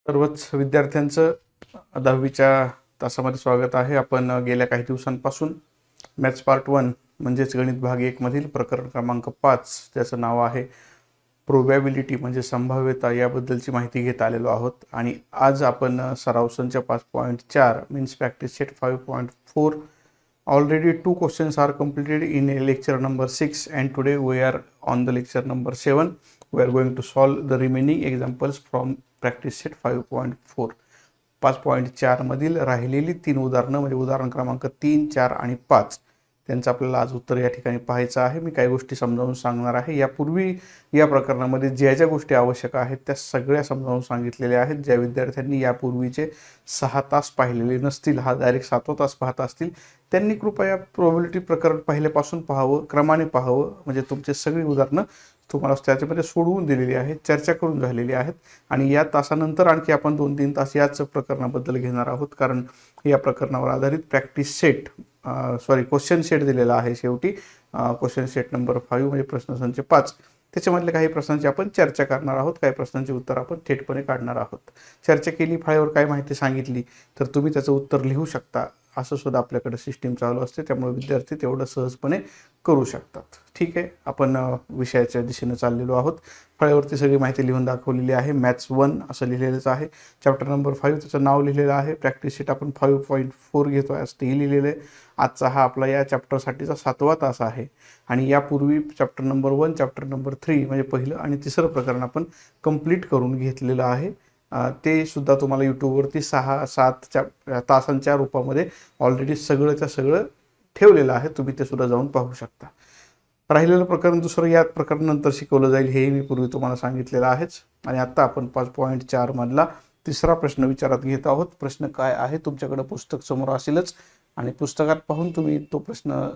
सर्वच विद्यार्थ्यांचं 10वीच्या तासामध्ये स्वागत आहे. आपण गेल्या काही दिवसांपासून मॅथ्स पार्ट 1 म्हणजेच गणित भाग 1 मधील प्रकरण क्रमांक 5 त्याचं नाव आहे प्रोबॅबिलिटी म्हणजे संभाव्यता याबद्दलची माहिती घेत आलेलो आहोत. आणि आज आपण सराव संच 5.4 means practice set 5.4 already 2 questions are completed in lecture number 6 and today we are on the lecture number 7. We are going to solve the remaining examples from practice set 5.4. 5.4 मधील राहिलेली 3 उदाहरणं म्हणजे उदाहरण क्रमांक 3, 4 आणि 5 त्यांचं आपल्याला आज उत्तर या ठिकाणी पाहायचं आहे. मी काही गोष्टी समजावून सांगणार आहे. यापूर्वी या प्रकरणामध्ये ज्या ज्या गोष्टी आवश्यक आहेत त्या सगळ्या समजावून सांगितलेल्या आहेत. ज्या विद्यार्थ्यांनी यापूर्वीचे 6 तास पाहिलेले नसतील, हा डायरेक्ट 7वा तास पाहत असतील, त्यांनी कृपया प्रोबॅबिलिटी प्रकरण पहिल्यापासून पाहावं, क्रमाने पाहावं. म्हणजे तुमचे सगळी उदाहरणं तुम्हाला त्याच्यामध्ये सोडवून दिलेली आहेत, चर्चा करून झालेली आहेत. आणि या तासानंतर आणखी आपण 2-3 तास याच प्रकरणाबद्दल घेणार आहोत, कारण या प्रकरणावर आधारित प्रॅक्टिस सेट क्वेश्चन सेट दिलेला आहे. शेवटी क्वेश्चन सेट नंबर 5 म्हणजे प्रश्नसंच 5 त्याच्यामधल्या काही प्रश्नांची आपण चर्चा करणार आहोत. काही प्रश्नांची उत्तर आपण थेटपणे काढणार आहोत. चर्चा केली, फळ्यावर काय माहिती सांगितली तर तुम्ही त्याचं उत्तर लिहू शकता, असं सुद्धा आपल्याकडे सिस्टीम चालू असते. त्यामुळे विद्यार्थी तेवढं सहजपणे करू शकतात. ठीक आहे, आपण विषयाच्या दिशेने चाललेलो आहोत. फळ्यावरती सगळी माहिती लिहून दाखवलेली आहे. मॅथ्स 1 असं लिहिलेलंच आहे. चॅप्टर नंबर 5 त्याचं नाव लिहिलेलं आहे. प्रॅक्टिस शीट आपण 5.4 घेतो आहे असं तेही लिहिलेलं आहे. आजचा हा आपला या चॅप्टरसाठीचा 7वा तास आहे. आणि यापूर्वी चॅप्टर नंबर 1, चॅप्टर नंबर 3 म्हणजे पहिलं आणि तिसरं प्रकरण आपण कंप्लीट करून घेतलेलं आहे. ते सुद्धा तुम्हाला यूट्यूबवरती 6-7 तासांच्या रूपामध्ये ऑलरेडी सगळंच्या सगळं ठेवलेलं आहे. तुम्ही ते सुद्धा जाऊन पाहू शकता. राहिलेलं प्रकरण दुसरं या प्रकरणानंतर शिकवलं जाईल, हेही मी पूर्वी तुम्हाला सांगितलेलं आहेच. आणि आता आपण 5.4 मधला तिसरा प्रश्न विचारात घेत आहोत. प्रश्न काय आहे, तुमच्याकडे पुस्तक समोर असेलच आणि पुस्तकात पाहून तुम्ही तो प्रश्न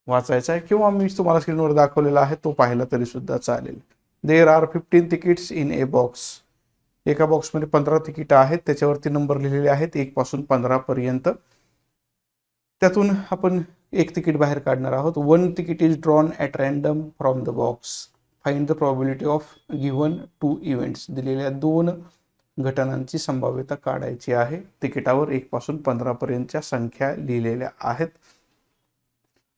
वाचायचा आहे किंवा मी तुम्हाला स्क्रीनवर दाखवलेला आहे तो पाहिला तरी सुद्धा चालेल. There are 15 tickets in a box. एका बॉक्समध्ये 15 तिकीट आहेत. त्याच्यावरती नंबर लिहिलेले आहेत 1 पासून 15 पर्यंत. त्यातून आपण एक तिकीट बाहेर काढणार आहोत. 1 ticket is drawn at random from the box. Find the probability of given 2 events. दिलेल्या 2 घटनांची संभाव्यता काढायची आहे. तिकिटावर 1 पासून 15 पर्यंतच्या संख्या लिहिलेल्या आहेत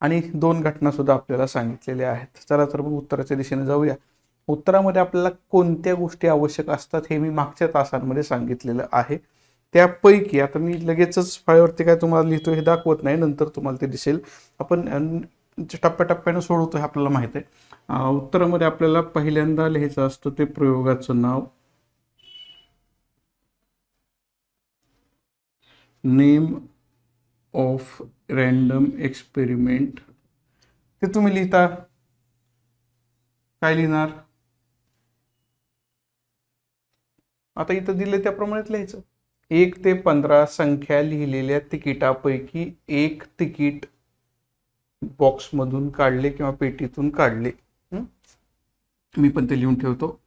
आणि 2 घटना सुद्धा आपल्याला सांगितलेल्या आहेत. चला तर मग उत्तराच्या दिशेने जाऊया. उत्तरामध्ये आपल्याला कोणत्या गोष्टी आवश्यक असतात हे मी मागच्या तासांमध्ये सांगितलेलं आहे. त्यापैकी आता मी लगेचच फळ्यावरती काय तुम्हाला लिहितो हे दाखवत नाही, नंतर तुम्हाला ते दिसेल. आपण टप्प्याटप्प्यानं सोडवतो हे आपल्याला माहित आहे. उत्तरामध्ये आपल्याला पहिल्यांदा लिहायचं असतं ते प्रयोगाचं नाव, नेम ऑफ रँडम एक्सपेरिमेंट. ते तुम्ही लिहिता काय लिहिणार, आता इथं दिले त्याप्रमाणेच लिहायचं. 1 ते 15 संख्या लिहिलेल्या तिकिटापैकी 1 तिकीट बॉक्समधून काढले किंवा पेटीतून काढले. मी पण ते लिहून ठेवतो.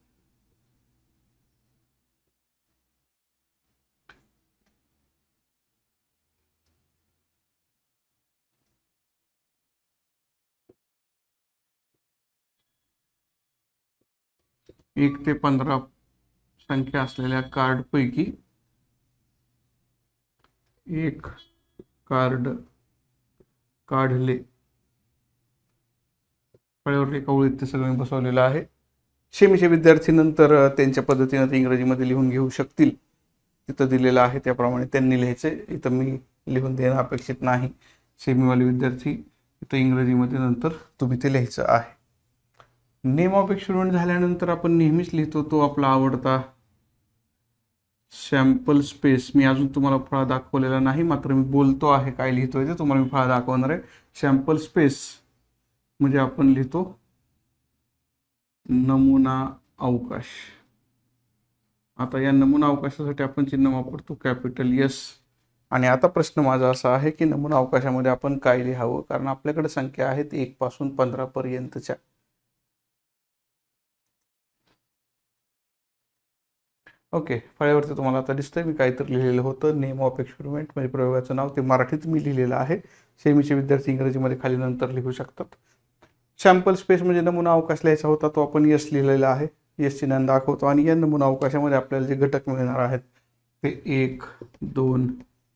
एक ते 15 संख्या असलेल्या कार्डपैकी 1 कार्ड काढले. फळ्यावर एका ओळीत ते सगळं बसवलेलं आहे. सेमीचे विद्यार्थी नंतर त्यांच्या पद्धतीनं ते इंग्रजीमध्ये लिहून घेऊ शकतील. तिथं दिलेलं आहे त्याप्रमाणे त्यांनी लिहायचं. इथं मी लिहून देणं अपेक्षित नाही. सेमीवाले विद्यार्थी इथं इंग्रजीमध्ये नंतर तुम्ही ते लिहायचं आहे. नेम ऑफ एक्सपेरिमेंट झाल्यानंतर आपण नेहमीच लिहितो तो आपला आवडता सॅम्पल स्पेस. मी अजून तुम्हाला फळा दाखवलेला नाही, मात्र मी बोलतो आहे काय लिहितोय ते तुम्हाला मी फळा दाखवणार आहे. सॅम्पल स्पेस म्हणजे आपण लिहितो नमुना अवकाश. आता या नमुना अवकाशासाठी आपण चिन्ह वापरतो कॅपिटल S. आणि आता प्रश्न माझा असा आहे की नमुना अवकाशामध्ये आपण काय लिहावं, कारण आपल्याकडे संख्या आहेत 1 पासून 15 पर्यंतच्या. ओके, फळ्यावरती तुम्हाला आता दिसतंय मी काहीतरी लिहिलेलं होतं. नेम ऑफ एक्सपेरिमेंट म्हणजे प्रयोगाचं नाव, ते मराठीत मी लिहिलेलं आहे. सेमीचे विद्यार्थी इंग्रजीमध्ये खाली नंतर लिहू शकतात. सॅम्पल स्पेस म्हणजे नमुना अवकाश लिहायचा होता, तो आपण S लिहिलेला आहे. एस चिन्हाने दाखवतो आणि या नमुना अवकाशामध्ये आपल्याला जे घटक मिळणार आहेत ते 1 2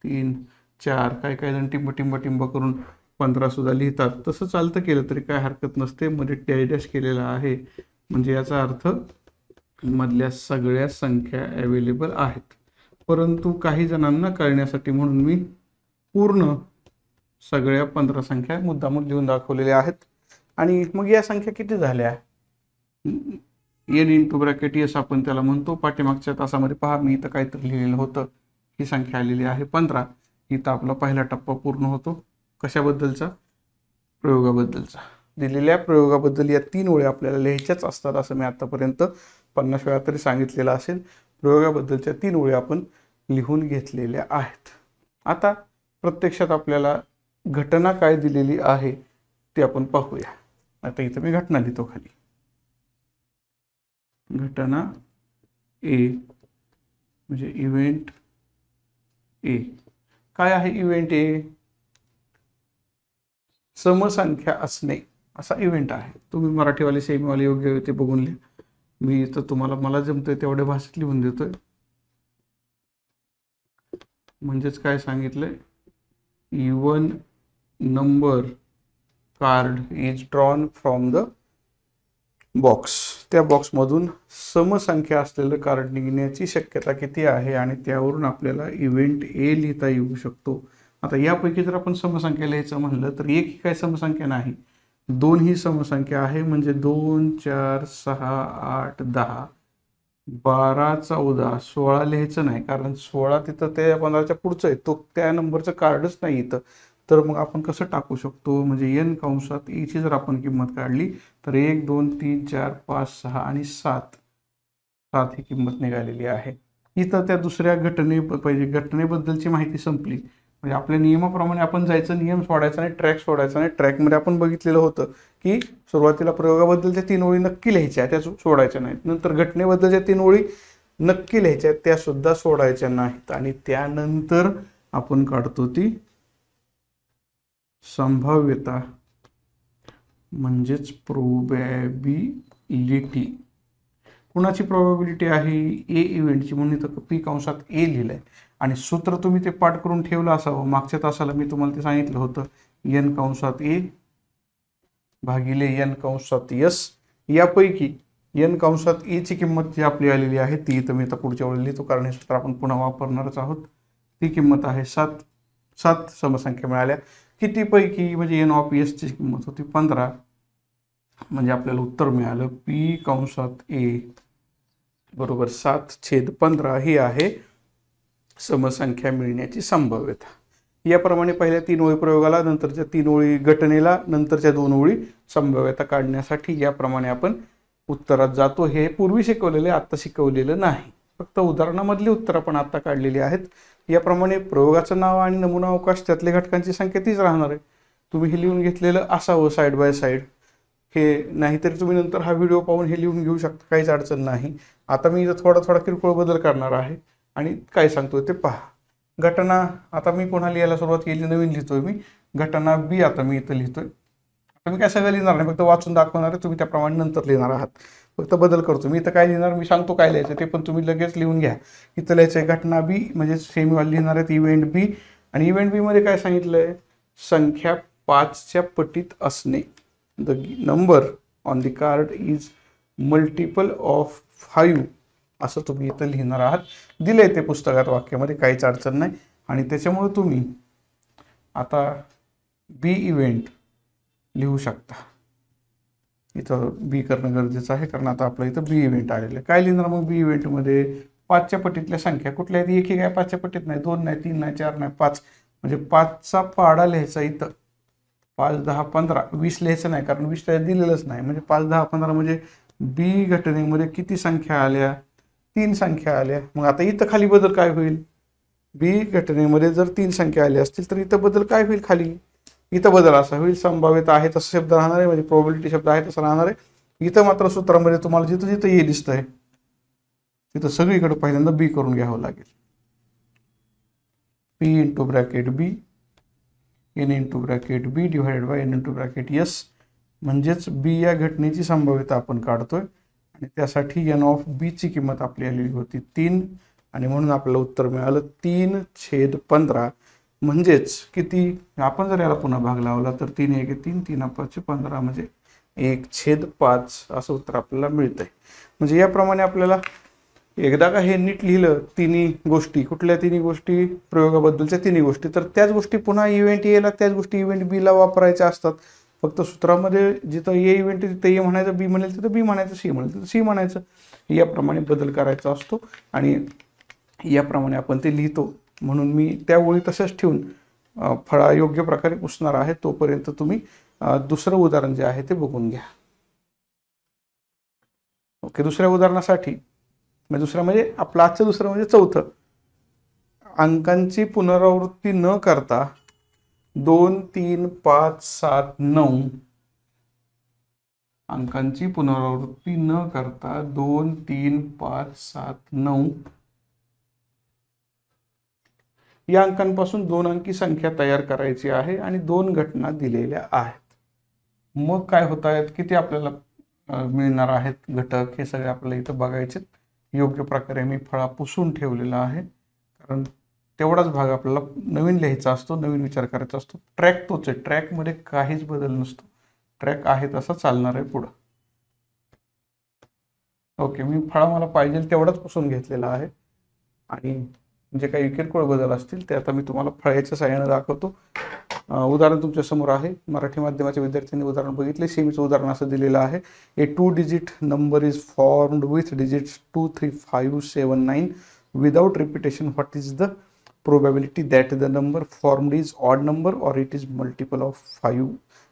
3 4 काही जण टिंब करून 15 सुद्धा लिहितात. तसं चालतं केलं तरी काय हरकत नसते. मध्ये डॅश डॅश केलेला आहे म्हणजे याचा अर्थ मधल्या सगळ्या संख्या अवेलेबल आहेत. परंतु काही जणांना कळण्यासाठी म्हणून मी पूर्ण सगळ्या 15 संख्या मुद्दामून लिहून दाखवलेल्या आहेत. आणि मग या संख्या किती झाल्या? n इंटू ब्रॅकेट एस आपण त्याला म्हणतो. पाठीमागच्या तासामध्ये पहा मी इथं काहीतरी लिहिलेलं होतं. ही संख्या आलेली आहे 15. इथं आपला पहिला टप्पा पूर्ण होतो. कशाबद्दलचा? प्रयोगाबद्दलचा. दिलेल्या प्रयोगाबद्दल या 3 ओळी आपल्याला लिहायच्याच असतात असं मी आतापर्यंत 50 वेळा तरी सांगितलेलं असेल. प्रयोगाबद्दलच्या 3 ओळी आपण लिहून घेतलेल्या आहेत. आता प्रत्यक्षात आपल्याला घटना काय दिलेली आहे ते आपण पाहूया. आता इथं मी घटना लिहितो खाली. घटना ए म्हणजे इव्हेंट ए. काय आहे इव्हेंट ए? समसंख्या असणे असा इव्हेंट आहे. तुम्ही मराठीवाले सेमीवाले योग्य ते बघून लिहा. मी तर तुम्हाला मला जमतंय तेवढ्या भाषेत लिहून देतोय. म्हणजेच काय सांगितलंय? Even number card is drawn from the box. त्या बॉक्समधून समसंख्या असलेलं कार्ड निघण्याची शक्यता किती आहे आणि त्यावरून आपल्याला इव्हेंट ए लिहिता येऊ शकतो. आता यापैकी जर आपण समसंख्या लिहायचं म्हणलं तर 1 ही काय समसंख्या नाही, 2 ही समसंख्या आहे. म्हणजे 2 4 6 8 10 12 14 16 लिहायचं नाही कारण 16 तिथं त्या 15च्या पुढचं आहे. तो त्या नंबरचं कार्डच नाही इथं. तर मग आपण कसं टाकू शकतो? म्हणजे n कंसात e ची जर आपण किंमत काढली तर 1 2 3 4 5 6 आणि 7 ही किंमत निघालेली आहे. इथं त्या दुसऱ्या घटनेबद्दलची माहिती संपली. म्हणजे आपल्या नियमाप्रमाणे आपण जायचं, नियम सोडायचा नाही, ट्रॅक सोडायचा नाही. ट्रॅकमध्ये आपण बघितलेलं होतं की सुरुवातीला प्रयोगाबद्दलच्या 3 ओळी नक्की लिहायच्या, त्या सोडायच्या नाहीत. नंतर घटनेबद्दलच्या 3 ओळी नक्की लिहायच्या, त्या सुद्धा सोडायच्या नाहीत. आणि त्यानंतर आपण काढतो ती संभाव्यता म्हणजेच प्रोबॅबिलिटी. कुणाची प्रोबॅबिलिटी आहे? ए इव्हेंटची. म्हणून इथं पी कंसात ए लिहिलंय. आणि सूत्र तुम्ही ते पाठ करून ठेवलं असावं. मागच्या तासाला मी तुम्हाला ते सांगितलं होतं. n कंसात ए भागिले n कंसात एस. यापैकी n कंसात ए ची किंमत जी आपली आलेली आहे ती इथं मी आता पुढच्या वेळी लिहितो कारण हे सूत्र आपण पुन्हा वापरणारच आहोत. ती किंमत आहे 7 समसंख्या मिळाल्या. किती पैकी? म्हणजे n ऑफ एस ची किंमत होती 15. म्हणजे आपल्याला उत्तर मिळालं पी कंसात ए बरोबर 7/15 ही आहे समसंख्या मिळण्याची संभाव्यता. याप्रमाणे पहिल्या 3 ओळी प्रयोगाला, नंतरच्या 3 ओळी घटनेला, नंतरच्या 2 ओळी संभाव्यता काढण्यासाठी याप्रमाणे आपण उत्तरात जातो. हे पूर्वी शिकवलेले, आत्ता शिकवलेलं नाही. फक्त उदाहरणामधली उत्तर आपण आत्ता काढलेली आहेत. याप्रमाणे प्रयोगाचं नाव आणि नमुना अवकाश त्यातल्या घटकांची संख्या तीच राहणार आहे. तुम्ही हे लिहून घेतलेलं असावं साईड बाय साईड. हे नाहीतरी तुम्ही नंतर हा व्हिडिओ पाहून हे लिहून घेऊ शकता, काहीच अडचण नाही. आता मी इथं थोडा किरकोळ बदल करणार आहे आणि काय सांगतोय ते पहा. घटना आता मी पुन्हा लिहायला सुरुवात केली, नवीन लिहितोय मी. घटना बी आता मी इथं लिहितोय. आता मी काय सगळं लिहिणार नाही, फक्त वाचून दाखवणार आहे. तुम्ही त्याप्रमाणे नंतर लिहिणार आहात. फक्त बदल करतो मी. इथं काय लिहिणार मी सांगतो काय लिहायचं ते पण तुम्ही लगेच लिहून घ्या. इथं लिहायचं घटना बी म्हणजे सेमीवाले लिहिणार आहेत इव्हेंट बी. आणि इव्हेंट बी मध्ये काय सांगितलंय? संख्या 5च्या पटीत असणे. The number on the card is multiple of 5 असं तुम्ही इथं लिहिणार आहात. दिलंय ते पुस्तकात वाक्यामध्ये, काहीच अडचण नाही. आणि त्याच्यामुळे तुम्ही आता बी इव्हेंट लिहू शकता. इथं बी करणं गरजेचं आहे कारण आता आपलं इथं बी इव्हेंट आलेलं आहे. काय लिहिणार मग बी इव्हेंटमध्ये? 5च्या पटीतल्या संख्या कुठल्या आहेत? एक ही काय 5च्या पटीत नाही, 2 नाही, 3 नाही, 4 नाही, 5. म्हणजे 5चा पाडा लिहायचा इथं. 5 10 15 20 लिहायचं नाही कारण 20 त्याच्यात दिलेलंच नाही. म्हणजे 5 10 15 म्हणजे बी घटनेमध्ये किती संख्या आल्या? 3 संख्या आल्या. मग आता इथं खाली बदल काय होईल? बी घटनेमध्ये जर 3 संख्या आल्या असतील तर इथं बदल काय होईल? खाली इथं बदल असा होईल, संभाव्यता आहे तसा शब्द राहणार आहे, म्हणजे प्रोबॅबिलिटी शब्द आहे तसा राहणार आहे. इथं मात्र सूत्रामध्ये तुम्हाला जिथं जिथं ए दिसतंय तिथं सगळीकडे पहिल्यांदा बी करून घ्यावं लागेल. P into bracket B N into bracket B divided by N into bracket S. म्हणजेच बी या घटनेची संभाव्यता आपण काढतोय. आणि त्यासाठी एन ऑफ बी ची किंमत आपली आलेली होती 3 आणि म्हणून आपल्याला उत्तर मिळालं 3/15 म्हणजेच किती. आपण जर याला पुन्हा भाग लावला तर 3 1 3 3 5 15 म्हणजे 1/5 असं उत्तर आपल्याला मिळतंय. म्हणजे याप्रमाणे आपल्याला एकदा का हे नीट लिहिलं तिन्ही गोष्टी, कुठल्या तिन्ही गोष्टी, प्रयोगाबद्दलच्या तिन्ही गोष्टी, तर त्याच गोष्टी पुन्हा इव्हेंट एला त्याच गोष्टी इव्हेंट बी ला वापरायच्या असतात. फक्त सूत्रामध्ये जिथं ए इव्हेंट तिथं ए म्हणायचं, बी म्हणेल तिथं बी म्हणायचं, सी म्हणेल तिथं सी म्हणायचं. याप्रमाणे बदल करायचा असतो आणि याप्रमाणे आपण ते लिहितो. म्हणून मी त्या ओळी तशाच ठेवून फळा योग्य प्रकारे पुसणार आहे. तोपर्यंत तुम्ही दुसरं उदाहरण जे आहे ते बघून घ्या. ओके, दुसऱ्या उदाहरणासाठी दुसरं म्हणजे आपलं आजचं दुसरं म्हणजे चौथं. अंकांची पुनरावृत्ती न करता 2 3 5 7 9 अंकांची पुनरावृत्ती न करता 2 3 5 7 9 या अंकांपासून 2 अंकी संख्या तयार करायची आहे आणि 2 घटना दिलेल्या आहेत. मग काय होत आहेत, किती आपल्याला मिळणार आहेत घटक, हे सगळे आपल्याला इथं बघायचे. योग्य प्रकारे मी फळा पुसून ठेवलेला आहे, कारण तेवढाच भाग आपल्याला नवीन लिहायचा असतो, नवीन विचार करायचा असतो. ट्रॅक तोच आहे, ट्रॅकमध्ये काहीच बदल नसतो, ट्रॅक आहे तसा चालणार आहे पुढं. ओके, मी फळा मला पाहिजे तेवढाच पुसून घेतलेला आहे आणि जे काही किरकोळ बदल असतील ते आता मी तुम्हाला फळ्याच्या साहाय्याने दाखवतो. उदाहरण तुमच्या समोर आहे. मराठी माध्यमाच्या विद्यार्थ्यांनी उदाहरण बघितले. सेमीचं उदाहरण असं दिलेलं आहे. ए 2 digit number is formed with digits 2 3 5 7 9 without repetition. What is the probability that the number formed is odd number or it is multiple of 5.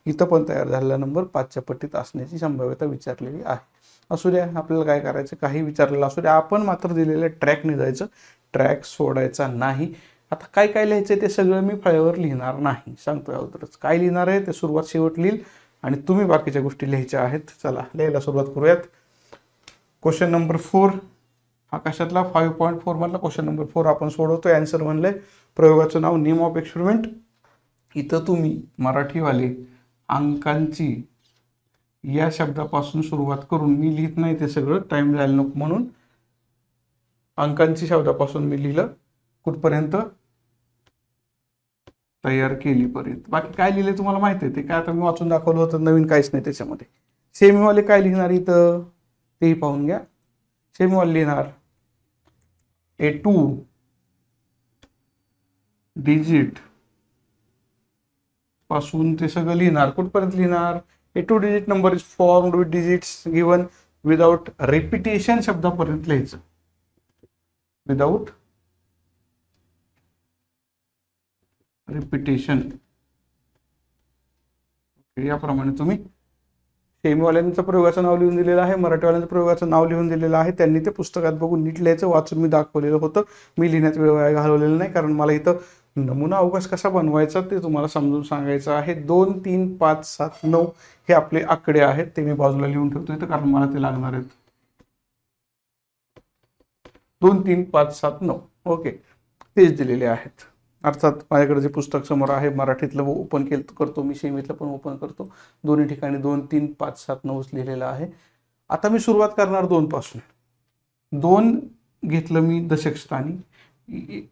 इथं पण तयार झालेला नंबर 5च्या पट्टीत असण्याची संभाव्यता विचारलेली आहे. असू द्या, आपल्याला काय करायचं, काही विचारलेलं असू द्या, आपण मात्र दिलेल्या ट्रॅकने जायचं, ट्रॅक सोडायचा नाही. आता काय काय लिहायचं ते सगळं मी फळ्यावर लिहिणार नाही, सांगतो अगोदरच. काय लिहिणार आहे ते सुरुवात शेवट लिहिल आणि तुम्ही बाकीच्या गोष्टी लिहायच्या आहेत. चला लिहायला सुरुवात करूयात. क्वेश्चन नंबर 4 हा कशातला 5.4 मधला क्वेश्चन नंबर 4 आपण सोडवतोय. आन्सर म्हणलंय प्रयोगाचं नाव नेम ऑफ एक्सपेरिमेंट. इथं तुम्ही मराठीवाले अंकांची या शब्दापासून सुरुवात करून, मी लिहित नाही ते सगळं, टाइम जायला नको म्हणून अंकांची शब्दापासून मी लिहिलं कुठपर्यंत, तयार केली पर्यंत. बाकी काय लिहिले तुम्हाला माहिती आहे, ते काय आता मी वाचून दाखवलं होतं, नवीन काहीच नाही त्याच्यामध्ये. सेमीवाले काय लिहिणार इथं तेही पाहून घ्या. सेमीवाले लिहिणार ए 2 digit पासून ते सगळं लिहिणार. कुठपर्यंत लिहिणार, a 2 digit number is formed with digits given without repetition शब्दापर्यंत लिहायचं. Without repetition. याप्रमाणे तुम्ही सेमीवाल्यांचं प्रयोगाचं नाव लिहून दिलेलं आहे, मराठीवाल्यांचं प्रयोगाचं नाव लिहून दिलेलं आहे. त्यांनी ते पुस्तकात बघून नीट लिहायचं, वाचून मी दाखवलेलं होतं. मी लिहिण्यात वेळ वाया घालवलेला नाही, कारण मला इथं नमुना अवकाश कसा बनवायचा ते तुम्हाला समजून सांगायचं आहे. 2 3 5 7 9 हे आपले आकडे आहेत, ते मी बाजूला लिहून ठेवतो इथं, कारण मला ते लागणार आहेत. 2 3 5 7 9 ओके, तेच दिलेले आहेत. अर्थात माझ्याकडे जे पुस्तक समोर आहे मराठीतलं ओपन करतो मी, सेमीतलं पण ओपन करतो. दोन्ही ठिकाणी 2 3 5 7 9 लिहिलेलं आहे. आता मी सुरुवात करणार 2 पासून. 2 घेतलं मी दशक स्थानी,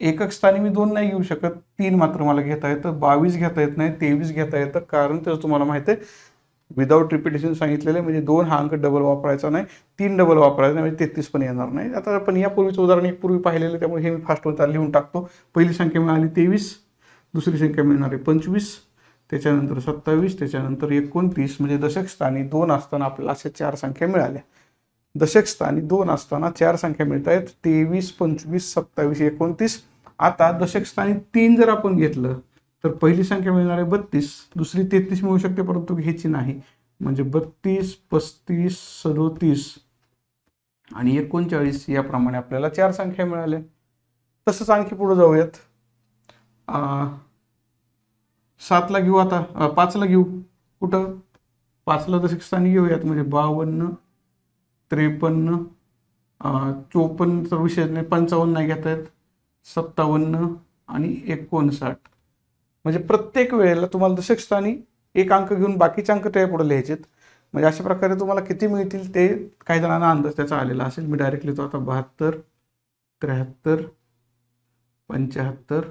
एकक स्थानी मी 2 नाही घेऊ शकत, 3 मात्र मला घेता येतं. 22 घेता येत नाही, 23 घेता येतं, कारण त्याचं तुम्हाला माहिती आहे विदाउट रिपिटेशन सांगितलेलं आहे. म्हणजे 2 हा अंक डबल वापरायचा नाही, 3 डबल वापरायचा नाही, म्हणजे 33 पण येणार नाही. आता आपण यापूर्वीचं उदाहरण एक पूर्वी पाहिलेलं, त्यामुळे हे मी फास्टवर लिहून टाकतो. पहिली संख्या मिळाली 23, दुसरी संख्या मिळणार आहे 25, त्याच्यानंतर 27, त्याच्यानंतर 29. म्हणजे दशक स्थानी 2 असताना आपल्याला अशा 4 संख्या मिळाल्या. दशक स्थानी 2 असताना 4 संख्या मिळत आहेत, 23 25 27 29. आता दशक स्थानी 3 जर आपण घेतलं तर पहिली संख्या मिळणार आहे 32, दुसरी 33 मिळू शकते, परंतु घ्यायची नाही. म्हणजे 32 35 37 आणि 39 याप्रमाणे आपल्याला 4 संख्या मिळाल्या. तसंच आणखी पुढे जाऊयात. 7 ला घेऊ, आता 5 ला घेऊ. कुठं 5 ला दशक स्थानी घेऊयात. म्हणजे 52 53 54 तर विषय नाही, 55 नाही घेता येत, 57 आणि 59. म्हणजे प्रत्येक वेळेला तुम्हाला दशक स्थानी एक अंक घेऊन बाकीचे अंक त्या पुढे लिहायचे. म्हणजे अशा प्रकारे तुम्हाला किती मिळतील ते काही जणांना अंदाज त्याचा आलेला असेल. मी डायरेक्ट लिहितो आता 72, 73, 75,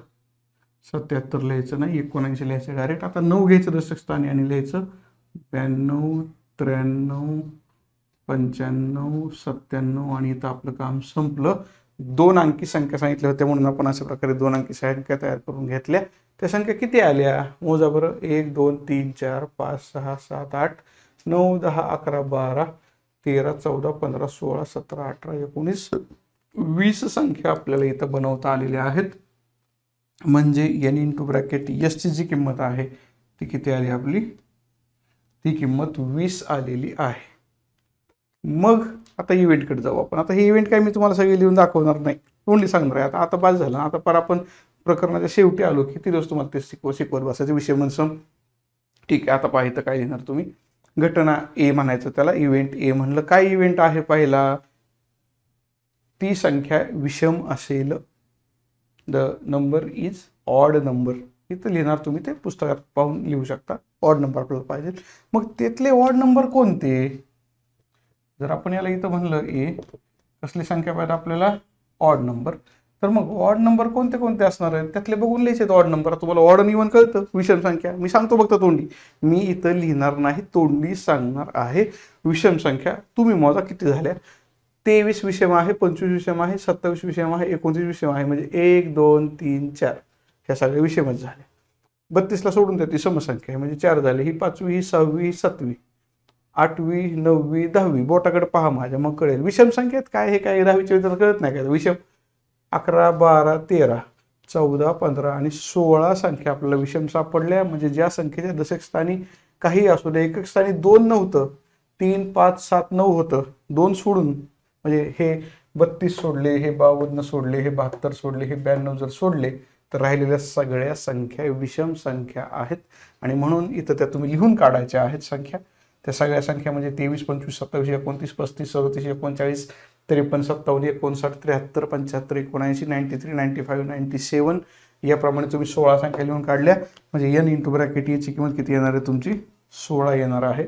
77 लिहायचं नाही, 79 लिहायचं डायरेक्ट. आता 9 घ्यायचं दशक स्थानी आणि लिहायचं 92, 93, 95, 97 आणि इथं आपलं काम संपलं. 2 अंकी संख्या सांगितल्या होत्या म्हणून आपण अशा प्रकारे 2 अंकी संख्या तयार करून घेतल्या. त्या संख्या किती आल्या मोजा बरं. 1 2 3 4 5 6 7 8 9 10 11 12 13 14 15 16 17 18 19 20 संख्या आपल्याला इथं बनवता आलेल्या आहेत. म्हणजे n इंटू ब्रॅकेट s ची जी किंमत आहे ती किती आली आपली, ती किंमत 20 आलेली आहे. मग आता इव्हेंटकडे जाऊ आपण. आता हे इव्हेंट काय मी तुम्हाला सगळे लिहून दाखवणार नाही, तोंडी सांगणार आहे. आता बाद झालं. आता पर आपण प्रकरणाच्या शेवटी आलो. किती दिवस तुम्हाला ते शिकवत बसायचे विषय म्हणून. ठीक आहे, आता पाहिजे काय लिहिणार तुम्ही. घटना ए म्हणायचं त्याला, इव्हेंट ए म्हणलं. काय इव्हेंट आहे पहिला, ती संख्या विषम असेल, the number is odd number. इथं लिहिणार तुम्ही, ते पुस्तकात पाहून लिहू शकता. ऑड नंबर आपल्याला पाहिजे. मग त्यातले ऑड नंबर कोणते. जर आपण याला इथं म्हणलं ए, कसली संख्या पाहिजे आपल्याला, ऑड नंबर. तर मग ऑड नंबर कोणते कोणते असणार आहेत त्यातले बघून लिहायचे. ऑड नंबर तुम्हाला ऑड आणि इव्हन कळतं. विषम संख्या मी सांगतो फक्त तोंडी, मी इथं लिहिणार नाही, तोंडी सांगणार आहे. विषम संख्या तुम्ही मोजा किती झाल्या. 23 विषम आहे, 25 विषम आहे, 27 विषम आहे, 29 विषम आहे. म्हणजे 1 2 3 4 ह्या सगळ्या विषमच झाल्या. 32 ला सोडून द्या, ती समसंख्या आहे म्हणजे 4 झाले. ही 5वी, ही 6वी, 7वी, 8वी, 9वी, 10वी. बोटाकडे पहा माझ्या, मग कळेल. विषम संख्येत काय हे काय 10वीच्या विचार कळत नाही काय. विषम 11 12 13 14 15 आणि 16 संख्या आपल्याला विषम सापडल्या. म्हणजे ज्या संख्येच्या दशक स्थानी काही असू दे, एकक स्थानी 2 नव्हतं, 3 5 7 9 होतं. 2 सोडून म्हणजे हे 32 सोडले, हे 52 सोडले, हे 72 सोडले, हे 92 जर सोडले तर राहिलेल्या सगळ्या संख्या विषम संख्या आहेत. आणि म्हणून इथं त्या तुम्ही लिहून काढायच्या आहेत संख्या. त्या सगळ्या संख्या म्हणजे 23 25 27 29 35 37 39 53 57 59 73 75 79 93 95 97 याप्रमाणे तुम्ही 16 संख्या लिहून काढल्या. म्हणजे n इंटू ब्रॅकेट याची किंमत किती येणार आहे तुमची, 16 येणार आहे.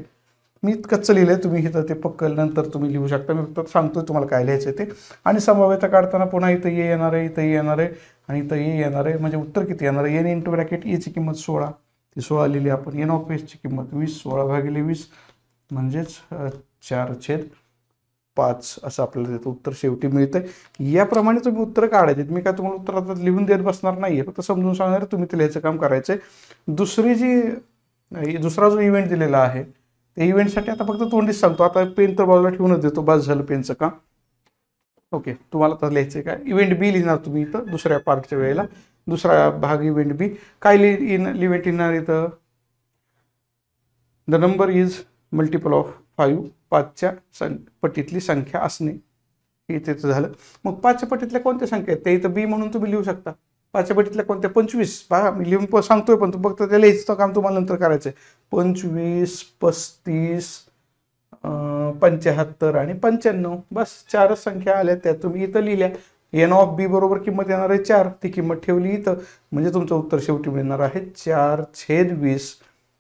मी कच्चं लिहिलंय, तुम्ही इथं ते पक्कल नंतर तुम्ही लिहू शकता. मी फक्त सांगतोय तुम्हाला काय लिहायचं ते. आणि संभाव्यता काढताना पुन्हा इथं ये येणार आहे, इथं येणार आहे आणि इथं ये येणार आहे. म्हणजे उत्तर किती येणार आहे, n इंटू ब्रॅकेट याची किंमत 16, ती 16 लिहिली आपण. n ऑफ एसची किंमत 20, 16 भागिले 20 म्हणजेच 4/5 असं आपल्याला त्याचं उत्तर शेवटी मिळतंय. याप्रमाणे तुम्ही उत्तर काढायचे. मी काय तुम्हाला उत्तर आता लिहून देत बसणार नाहीये, फक्त समजून सांगणार तुम्ही ते लिहायचं काम करायचंय. दुसरा जो इव्हेंट दिलेला आहे त्या इव्हेंटसाठी आता फक्त तोंडीच सांगतो. आता पेन तर बाजूला ठेवूनच देतो, बस झालं पेनचं काम. ओके, तुम्हाला तर लिहायचं काय, इव्हेंट बी लिहिणार तुम्ही इथं दुसऱ्या पार्टच्या वेळेला. दुसरा भाग इव्हेंट बी. काय इव्हेंट येणार इथं, the number is multiple of 5, 5च्या पटीतली संख्या असणे. इथे झालं. मग 5च्या पटीतल्या कोणत्या संख्या आहेत ते इथं बी म्हणून तुम्ही लिहू शकता. 5च्या पटीतल्या कोणत्या, 25. बघा मी लिहून सांगतोय, पण फक्त त्या लिहायचं काम तुम्हाला नंतर करायचंय. 25 35 75 आणि 95. बस 4च संख्या आल्या, त्या तुम्ही इथं लिहिल्या. n ऑफ बी बरोबर किंमत येणार आहे 4, ती किंमत ठेवली इथं. म्हणजे तुमचं उत्तर शेवटी मिळणार आहे 4/20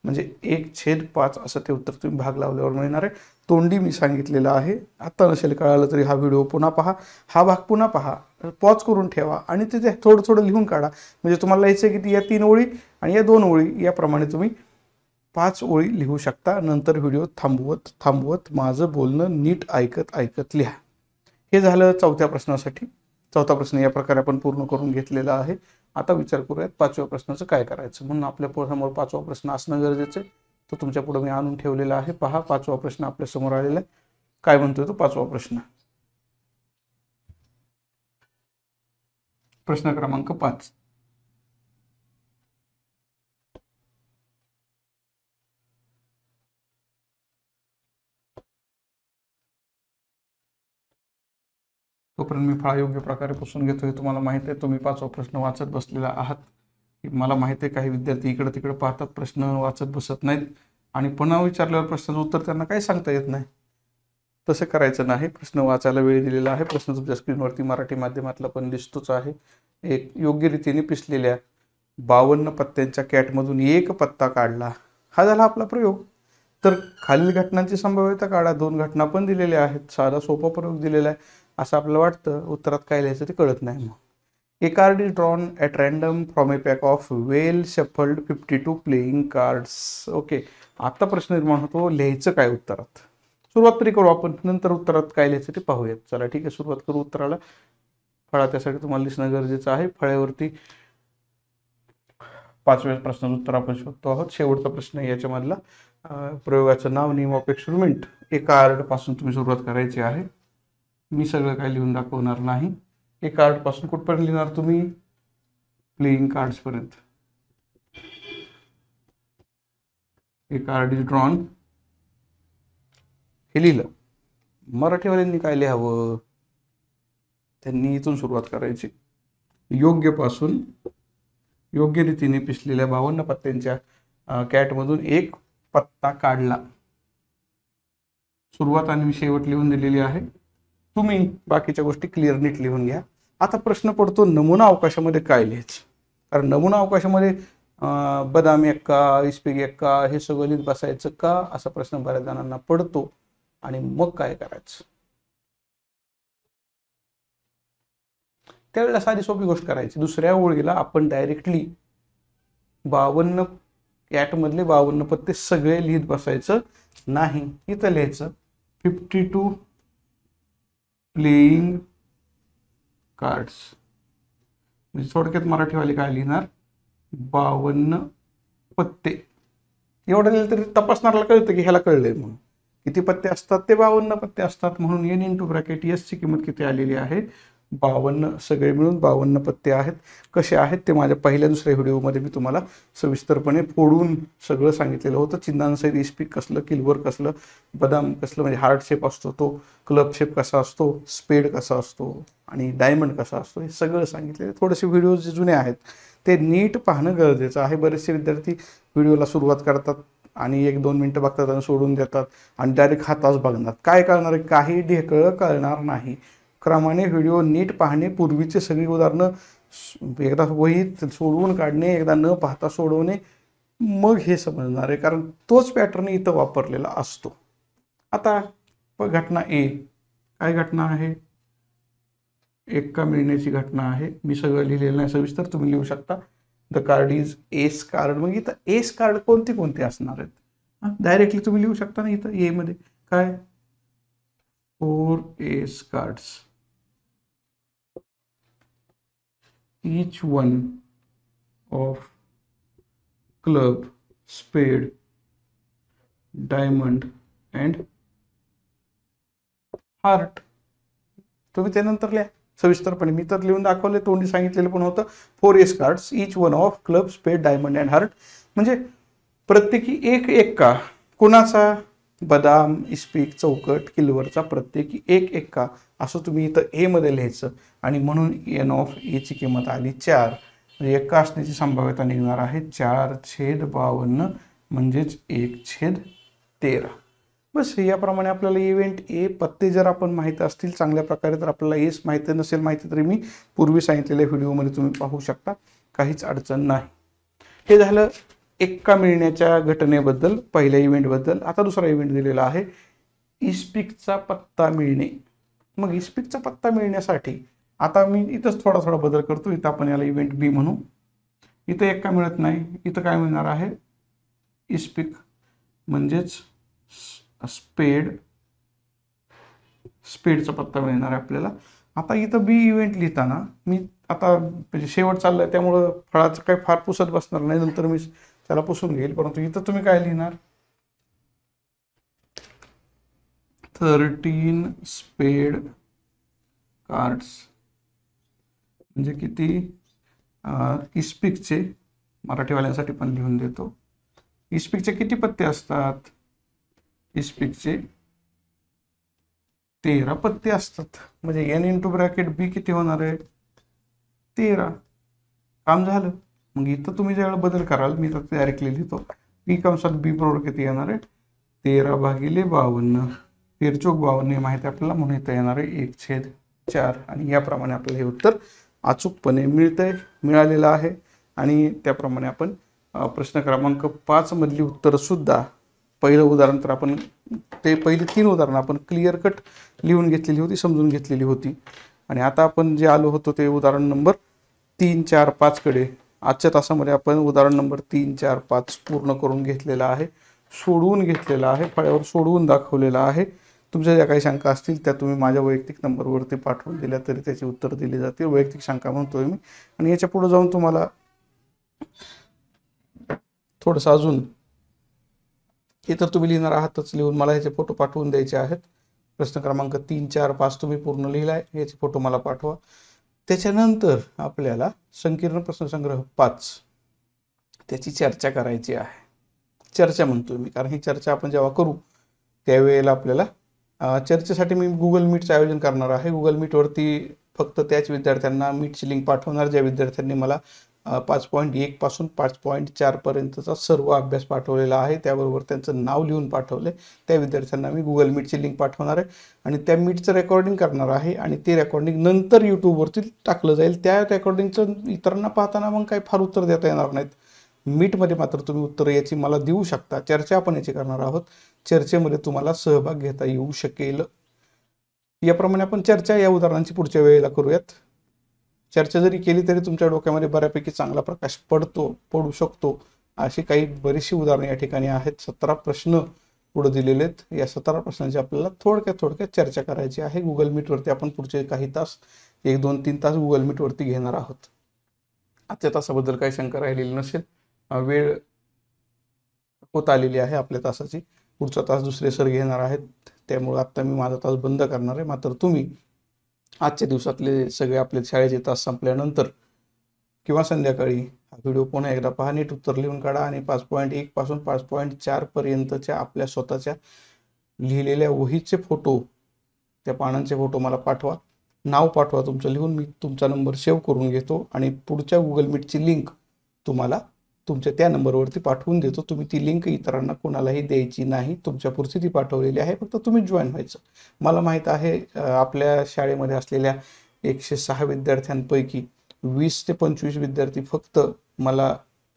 म्हणजे 1/5 असं ते उत्तर तुम्ही भाग लावल्यावर मिळणार आहे. तोंडी मी सांगितलेलं आहे. आता नसेल कळालं तरी हा व्हिडिओ पुन्हा पहा, हा भाग पुन्हा पहा, पॉज करून ठेवा आणि तिथे थोडं थोडं लिहून काढा. म्हणजे तुम्हाला लिहायचं की या 3 ओळी आणि या 2 ओळी याप्रमाणे तुम्ही 5 ओळी लिहू शकता. नंतर व्हिडिओ थांबवत माझं बोलणं नीट ऐकत लिहा. हे झालं 4थ्या प्रश्नासाठी. 4था प्रश्न या प्रकारे आपण पूर्ण करून घेतलेला आहे. आता विचार करूयात 5व्या प्रश्नाचं काय करायचं. म्हणून आपल्या समोर 5वा प्रश्न असणं गरजेचं आहे. तो तुमच्या पुढे मी आणून ठेवलेला आहे. पहा 5वा प्रश्न आपल्या समोर आलेला आहे. काय म्हणतोय तो 5वा प्रश्न. प्रश्न क्रमांक 5. तोपर्यंत मी फळा योग्य प्रकारे पुसून घेतोय. तुम्हाला माहित आहे तुम्ही 5वा प्रश्न वाचत बसलेला आहात. मला माहिती आहे काही विद्यार्थी इकडे तिकडे पाहतात, प्रश्न वाचत बसत नाहीत आणि पुन्हा विचारल्यावर प्रश्नाचं उत्तर त्यांना काही सांगता येत नाही. तसं करायचं नाही. प्रश्न वाचायला वेळ दिलेला आहे. प्रश्न तुमच्या स्क्रीनवरती मराठी माध्यमातला पण दिसतोच आहे. एक योग्य रीतीने पिसलेल्या 52 पत्त्यांच्या कॅटमधून एक पत्ता काढला. हा झाला आपला प्रयोग. तर खालील घटनांची संभाव्यता काढा. 2 घटना पण दिलेल्या आहेत. साधा सोपा प्रयोग दिलेला आहे. असं आपल्याला वाटतं, उत्तरात काय लिहायचं ते कळत नाही. मग A card is drawn at random from a pack of well shuffled 52 playing cards. Okay, आता प्रश्न निर्माण होतो, लिहायचं काय उत्तरात. सुरुवात तरी करू आपण, नंतर उत्तरात काय लिहायचं ते पाहूयात. चला ठीक आहे, सुरुवात करू उत्तराला. फळा त्यासाठी तुम्हाला दिसणं गरजेचं आहे. फळ्यावरती 5व्या प्रश्नाचं उत्तर आपण शोधतो आहोत. शेवटचा प्रश्न याच्यामधला. प्रयोगाचं नाव, नेम ऑफ एक्सपेरिमेंट. एक कार्ड पासून तुम्ही सुरुवात करायची आहे. मी सगळं काय लिहून दाखवणार नाही. एक कार्ड पासून कुठपर्यंत लिहिणार तुम्ही, प्लेइंग कार्ड्स पर्यंत. एक कार्ड इज ड्रॉन हे लिहिलं. मराठीवाल्यांनी काय लिहावं, त्यांनी इथून सुरुवात करायची. योग्य पासून योग्य रीतीने पिसलेल्या 52 पत्त्यांच्या कॅटमधून एक पत्ता काढला. सुरुवात आणि शेवट लिहून दिलेली आहे. तुम्ही बाकीच्या गोष्टी क्लिअर नीट लिहून घ्या. आता प्रश्न पडतो, नमुना अवकाशामध्ये काय लिहायचं. कारण नमुना अवकाशामध्ये बदाम एक्का, इस्पिक एक्का हे सगळं लिहित बसायचं का, असा प्रश्न बऱ्याच जणांना पडतो. आणि मग काय करायचं, त्यावेळेला साधी सोपी गोष्ट करायची. दुसऱ्या ओळीला आपण डायरेक्टली 52 कॅटमधले 52 पत्ते सगळे लिहित बसायचं नाही. इथं लिहायचं 52 प्लेइंग कार्ड्स. म्हणजे थोडक्यात मराठीवाले काय लिहिणार, 52 पत्ते. एवढं लिहिलं तरी तपासणाऱ्याला कळतं की ह्याला कळलंय म्हणून. किती पत्ते असतात, ते 52 पत्ते असतात. म्हणून n इंटू ब्रॅकेट एस ची किंमत किती आलेली आहे, 52. सगळे मिळून 52 पत्ते आहेत. कसे आहेत ते माझ्या पहिल्या दुसऱ्या व्हिडिओमध्ये मी तुम्हाला सविस्तरपणे फोडून सगळं सांगितलेलं होतं. चिन्हांसहित इस्पिक कसलं, किलवर कसलं, बदाम कसलं म्हणजे हार्ट शेप असतो तो, क्लब शेप कसा असतो, स्पेड कसा असतो आणि डायमंड कसा असतो, हे सगळं सांगितलेलं. थोडेसे व्हिडिओ जे जुने आहेत ते नीट पाहणं गरजेचं आहे. बरेचसे विद्यार्थी व्हिडिओला सुरुवात करतात आणि 1-2 मिनटं बघतात आणि सोडून देतात आणि डायरेक्ट हा तास बघणार. काय कळणार आहे, काही ढेकळं कळणार नाही. क्रमाने व्हिडिओ नीट पाहणे, पूर्वीचे सगळी उदाहरणं एकदा वहीत सोडवून काढणे, एकदा न पाहता सोडवणे, मग हे समजणार आहे. कारण तोच पॅटर्न इथं वापरलेला असतो. आता घटना ए, काय घटना आहे, एक्का मिळण्याची घटना आहे. मी सगळं लिहिलेलं नाही सविस्तर, तुम्ही लिहू शकता. The card is S card. मग इथं एस कार्ड कोणते कोणते असणार आहेत, डायरेक्टली तुम्ही लिहू शकता ना. इथं ए मध्ये काय, 4 S cards. each one of club, spade, diamond and heart. तुम्ही त्यानंतर लिहा सविस्तरपणे. मी तर लिहून दाखवले, तोंडी सांगितलेलं पण होतं. 4 S cards, each one of club, spade, diamond and heart. म्हणजे प्रत्येकी एक एक्का. कुणाचा, बदाम, इस्पिक, चौकट, किलवरचा प्रत्येकी एक एक्का. असं तुम्ही इथं ए मध्ये लिहायचं. आणि म्हणून एन ऑफ ए ची किंमत आली 4. म्हणजे एक्का असण्याची संभाव्यता निघणार आहे 4/52 म्हणजेच 1/13. बस याप्रमाणे आपल्याला इव्हेंट ए पत्ते जर आपण माहिती असतील चांगल्या प्रकारे, तर आपल्याला एस माहिती नसेल माहिती तरी मी पूर्वी सांगितलेल्या व्हिडिओमध्ये तुम्ही पाहू शकता, काहीच अडचण नाही. हे झालं एक्का मिळण्याच्या घटनेबद्दल, पहिल्या इव्हेंटबद्दल. आता दुसरा इव्हेंट दिलेला आहे, इस्पिकचा पत्ता मिळणे. मग इस्पिकचा पत्ता मिळण्यासाठी आता मी इथंच थोडा थोडा बदल करतो. इथं आपण याला इव्हेंट बी म्हणू. इथं एक्का मिळत नाही, इथं काय मिळणार आहे, इस्पिक म्हणजेच स्पेडचा पत्ता मिळणार आहे आपल्याला. आता इथं बी इव्हेंट लिहिताना मी आता म्हणजे शेवट चाललाय त्यामुळं फळाचं काही फार पुसत बसणार नाही, नंतर मी त्याला पुसून घेईल. परंतु इथं तुम्ही काय लिहिणार, 13 स्पेड कार्ड्स. म्हणजे किती, इस्पिकचे, मराठीवाल्यांसाठी पण लिहून देतो, इस्पिकचे किती पत्ते असतात, इस्पिकचे 13 पत्ते असतात. म्हणजे एन इंटू ब्रॅकेट बी किती होणार आहे, 13. काम झालं. मग इथं तुम्ही ज्यावेळेला बदल कराल, मी तर डायरेक्टली लिहितो, बी कंसात बी बरोबर किती येणार आहे, 13/52. 13×52 हे माहिती आपल्याला, म्हणून इथं येणार आहे 1/4. आणि याप्रमाणे आपल्याला हे उत्तर अचूकपणे मिळालेलं आहे. आणि त्याप्रमाणे आपण प्रश्न क्रमांक 5 मधली उत्तरं सुद्धा पहिलं उदाहरण तर आपण ते पहिली 3 उदाहरणं आपण क्लिअर कट लिहून घेतलेली होती, समजून घेतलेली होती. आणि आता आपण जे आलो होतो ते उदाहरण नंबर 3, 4, 5 कडे. आजच्या तासामध्ये आपण उदाहरण नंबर 3, 4, 5 पूर्ण करून घेतलेला आहे, सोडवून घेतलेला आहे, फळ्यावर सोडवून दाखवलेला आहे. तुमच्या ज्या काही शंका असतील त्या तुम्ही माझ्या वैयक्तिक नंबरवरती पाठवून दिल्या तरी त्याची उत्तर दिली जातील. वैयक्तिक शंका म्हणतोय मी. आणि याच्या पुढे जाऊन तुम्हाला थोडंसं अजून हे तर तुम्ही लिहिणार आहातच, लिहून मला ह्याचे फोटो पाठवून द्यायचे आहेत. प्रश्न क्रमांक 3, 4, 5 तुम्ही पूर्ण लिहिलाय, याचे फोटो मला पाठवा. त्याच्यानंतर आपल्याला संकीर्ण प्रश्नसंग्रह 5 त्याची चर्चा करायची आहे. चर्चा म्हणतोय मी कारण ही चर्चा आपण जेव्हा करू त्यावेळेला आपल्याला चर्चेसाठी मी गुगल मीटचं आयोजन करणार आहे. गुगल मीटवरती फक्त त्याच विद्यार्थ्यांना मीटची लिंक पाठवणार ज्या विद्यार्थ्यांनी मला 5.1 पासून 5.4 पर्यंतचा सर्व अभ्यास पाठवलेला आहे, त्याबरोबर त्यांचं नाव लिहून पाठवले त्या विद्यार्थ्यांना मी गुगल मीटची लिंक पाठवणार आहे. आणि त्या मीटचं रेकॉर्डिंग करणार आहे आणि ते रेकॉर्डिंग नंतर यूट्यूबवरती टाकलं जाईल. त्या रेकॉर्डिंगचं इतरांना पाहताना मग काही फार उत्तर देता येणार नाहीत. मीटमध्ये मात्र तुम्ही उत्तर याची मला देऊ शकता. चर्चा आपण याची करणार आहोत, चर्चेमध्ये तुम्हाला सहभाग घेता येऊ शकेल. याप्रमाणे आपण चर्चा या उदाहरणांची पुढच्या वेळेला करूयात. चर्चा जरी केली तरी तुमच्या डोक्यामध्ये बऱ्यापैकी चांगला प्रकाश पडू शकतो. अशी काही बरीचशी उदाहरणं या ठिकाणी आहेत. 17 प्रश्न पुढे दिलेले आहेत. या 17 प्रश्नांची आपल्याला थोडक्यात चर्चा करायची आहे. गुगल मीटवरती आपण पुढचे काही तास 1, 2, 3 तास गुगल मीटवरती घेणार आहोत. आजच्या तासाबद्दल काही शंका राहिलेली नसेल. वेळ होत आलेली आहे आपल्या तासाची. पुढचा तास दुसरे सर घेणार आहेत, त्यामुळे आता मी माझा तास बंद करणार आहे. मात्र तुम्ही आजच्या दिवसातले सगळे आपले शाळेचे तास संपल्यानंतर किंवा संध्याकाळी हा व्हिडिओ पुन्हा एकदा पहा, नीट उत्तर लिहून काढा आणि 5.1 पासून 5.4 पर्यंतच्या आपल्या स्वतःच्या लिहिलेल्या वहीचे फोटो, त्या पानांचे फोटो मला पाठवा. नाव पाठवा तुमचं लिहून, मी तुमचा नंबर सेव्ह करून घेतो आणि पुढच्या गुगल मीटची लिंक तुम्हाला तुमच्या त्या नंबरवरती पाठवून देतो. तुम्ही ती लिंक इतरांना कोणालाही द्यायची नाही, तुमच्यापुरती ती पाठवलेली आहे, फक्त तुम्ही जॉईन व्हायचं. मला माहीत आहे आपल्या शाळेमध्ये असलेल्या 106 विद्यार्थ्यांपैकी 20 ते 25 विद्यार्थी फक्त मला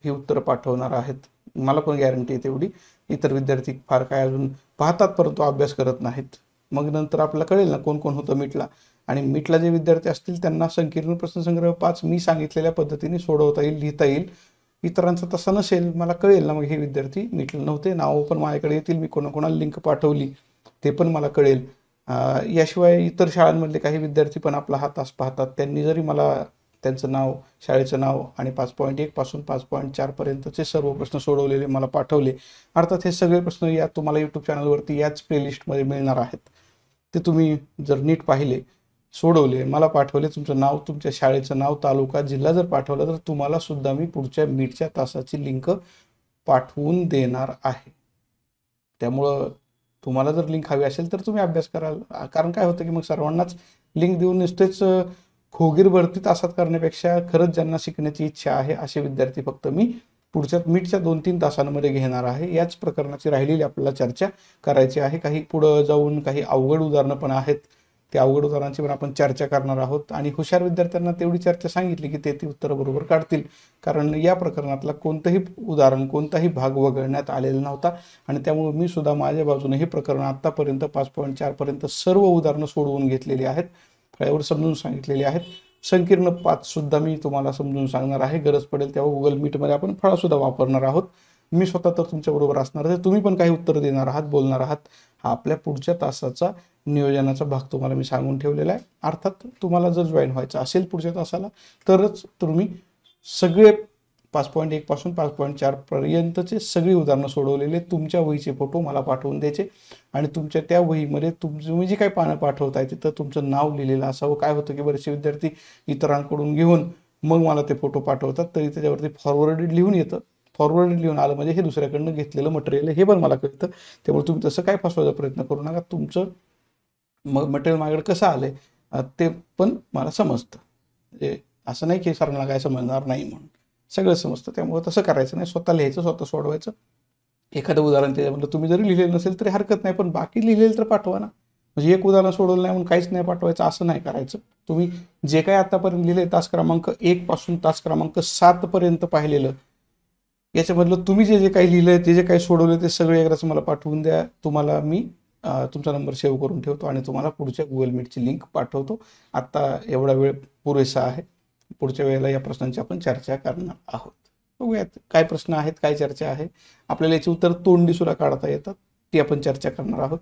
ही उत्तरं पाठवणार आहेत. मला पण गॅरंटी आहे तेवढी. इतर विद्यार्थी फार काय अजून पाहतात परंतु अभ्यास करत नाहीत. मग नंतर आपल्याला कळेल ना कोण कोण होतं मीटला. आणि मीटला जे विद्यार्थी असतील त्यांना संकीर्ण प्रश्नसंग्रह 5 मी सांगितलेल्या पद्धतीने सोडवता येईल, लिहिता येईल. इतरांचं तसं नसेल, मला कळेल ना मग हे विद्यार्थी मीटला नव्हते. नाव पण माझ्याकडे येतील, मी कोणाकोणाला लिंक पाठवली ते पण मला कळेल. याशिवाय इतर शाळांमधले काही विद्यार्थी पण आपला हा तास पाहतात. त्यांनी जरी मला त्यांचं नाव, शाळेचं नाव आणि 5.1 पासून 5.4 पर्यंतचे सर्व प्रश्न सोडवलेले मला पाठवले. अर्थात हे सगळे प्रश्न या तुम्हाला यूट्यूब चॅनलवरती याच प्लेलिस्टमध्ये मिळणार आहेत. ते तुम्ही जर नीट पाहिले, सोडवले, मला पाठवले, तुमचं नाव, तुमच्या शाळेचं नाव, तालुका, जिल्हा जर पाठवलं तर तुम्हाला सुद्धा मी पुढच्या मीटच्या तासाची लिंक पाठवून देणार आहे. त्यामुळं तुम्हाला जर लिंक हवी असेल तर तुम्ही अभ्यास कराल. कारण काय होतं की मग सर्वांनाच लिंक देऊन नुसतेच खोगीर भरती तासात करण्यापेक्षा खरंच ज्यांना शिकण्याची इच्छा आहे असे विद्यार्थी फक्त मी पुढच्या मीटच्या 2-3 तासांमध्ये घेणार आहे. याच प्रकरणाची राहिलेली आपल्याला चर्चा करायची आहे. काही पुढं जाऊन काही अवघड उदाहरणं पण आहेत, त्या अवघड उदाहरणांची पण आपण चर्चा करणार आहोत. आणि हुशार विद्यार्थ्यांना तेवढी चर्चा सांगितली की ते ती उत्तरं बरोबर काढतील, कारण या प्रकरणातला कोणतंही उदाहरण, कोणताही भाग वगळण्यात आलेला नव्हता. आणि त्यामुळे मी सुद्धा माझ्या बाजूने हे प्रकरण आत्तापर्यंत 5.4 पर्यंत सर्व उदाहरणं सोडवून घेतलेली आहेत, फळ्यावर समजून सांगितलेली आहेत. संकीर्ण 5 सुद्धा मी तुम्हाला समजून सांगणार आहे. गरज पडेल तेव्हा गुगल मीटमध्ये आपण फळासुद्धा वापरणार आहोत. मी स्वतः तर तुमच्याबरोबर असणार आहे, तुम्ही पण काही उत्तर देणार आहात, बोलणार आहात. हा आपल्या पुढच्या तासाचा नियोजनाचा भाग तुम्हाला मी सांगून ठेवलेला आहे. अर्थात तुम्हाला जर जॉईन व्हायचं असेल पुढच्या तासाला तरच तुम्ही सगळे 5.1 पासून 5.4 पर्यंतचे सगळी उदाहरणं सोडवलेले तुमच्या वहीचे फोटो मला पाठवून द्यायचे. आणि तुमच्या त्या वहीमध्ये तुम्ही जी काही पानं पाठवताय तिथं तुमचं नाव लिहिलेलं असावं. काय होतं की बरेचसे विद्यार्थी इतरांकडून घेऊन मग मला ते फोटो पाठवतात, तरी त्याच्यावरती फॉरवर्डेड लिहून येतं. फॉरवर्ड लिहून आलं म्हणजे हे दुसऱ्याकडनं घेतलेलं मटेरियल हे पण मला कळतं. त्यामुळे तुम्ही तसं काय फसवायचा प्रयत्न करू नका. तुमचं मटेरियल माझ्याकडे कसं आलंय ते पण मला समजतं. म्हणजे असं नाही की सरांना काय समजणार नाही म्हणून, सगळं समजतं. त्यामुळे तसं करायचं नाही. स्वतः लिहायचं, स्वतः सोडवायचं. एखादं उदाहरण त्याच्यामधलं तुम्ही जरी लिहिलेलं नसेल तरी हरकत नाही, पण बाकी लिहिलेलं तर पाठवा ना. म्हणजे एक उदाहरण सोडवलं नाही म्हणून काहीच नाही पाठवायचं असं नाही करायचं. तुम्ही जे काही आतापर्यंत लिहिले तास क्रमांक 1 पासून तास क्रमांक 7 पर्यंत पाहिलेलं याच्यामधलं तुम्ही जे जे काही लिहिलंय, ते जे काही सोडवलं, ते सगळे एकदाच मला पाठवून द्या. तुम्हाला मी तुमचा नंबर सेव्ह करून ठेवतो आणि तुम्हाला पुढच्या गुगल मीटची लिंक पाठवतो. आता एवढा वेळ पुरेसा आहे. पुढच्या वेळेला या प्रश्नांची आपण चर्चा करणार आहोत. बघूयात काय प्रश्न आहेत, काय चर्चा आहे. आपल्याला याची उत्तर तोंडी सुद्धा काढता येतात, ती आपण चर्चा करणार आहोत.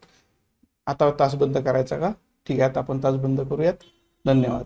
आता तास बंद करायचा का? ठीक आहे, आता आपण तास बंद करूयात. धन्यवाद.